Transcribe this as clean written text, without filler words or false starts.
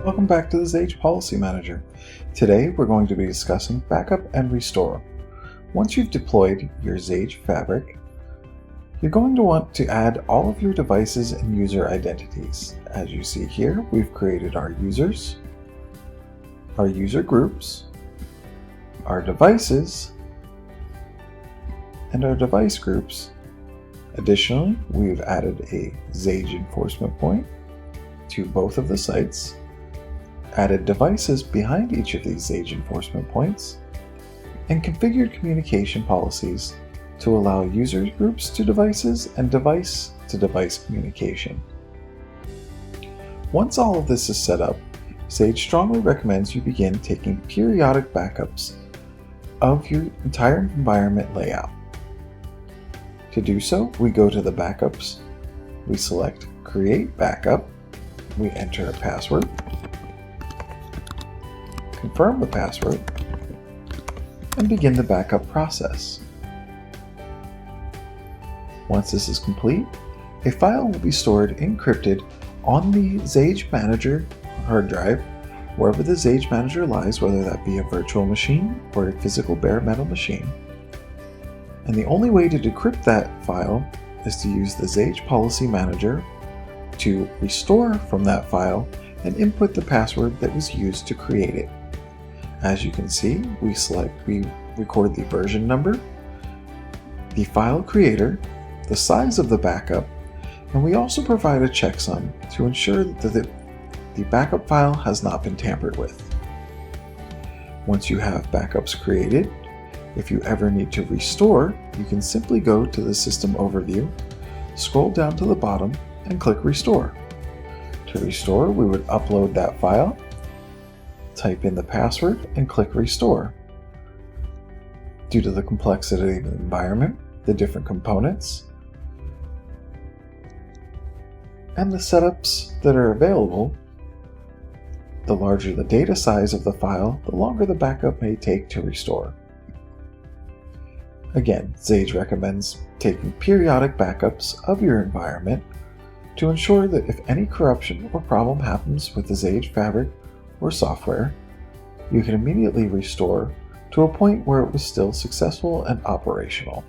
Welcome back to the Xage Policy Manager. Today we're going to be discussing backup and restore. Once you've deployed your Xage fabric, you're going to want to add all of your devices and user identities. As you see here, we've created our users, our user groups, our devices, and our device groups. Additionally, we've added a Xage enforcement point to both of the sites, added devices behind each of these Xage enforcement points, and configured communication policies to allow user groups to devices and device to device communication. Once all of this is set up, Xage strongly recommends you begin taking periodic backups of your entire environment layout. To do so, we go to the backups, we select Create Backup, we enter a password, confirm the password, and begin the backup process. Once this is complete, a file will be stored encrypted on the Xage Manager hard drive, wherever the Xage Manager lies, whether that be a virtual machine or a physical bare metal machine. And the only way to decrypt that file is to use the Xage Policy Manager to restore from that file and input the password that was used to create it. As you can see, we record the version number, the file creator, the size of the backup, and we also provide a checksum to ensure that the backup file has not been tampered with. Once you have backups created, if you ever need to restore, you can simply go to the System Overview, scroll down to the bottom, and click Restore. To restore, we would upload that file, type in the password, and click Restore. Due to the complexity of the environment, the different components, and the setups that are available, the larger the data size of the file, the longer the backup may take to restore. Again, Xage recommends taking periodic backups of your environment to ensure that if any corruption or problem happens with the Xage fabric or software, you can immediately restore to a point where it was still successful and operational.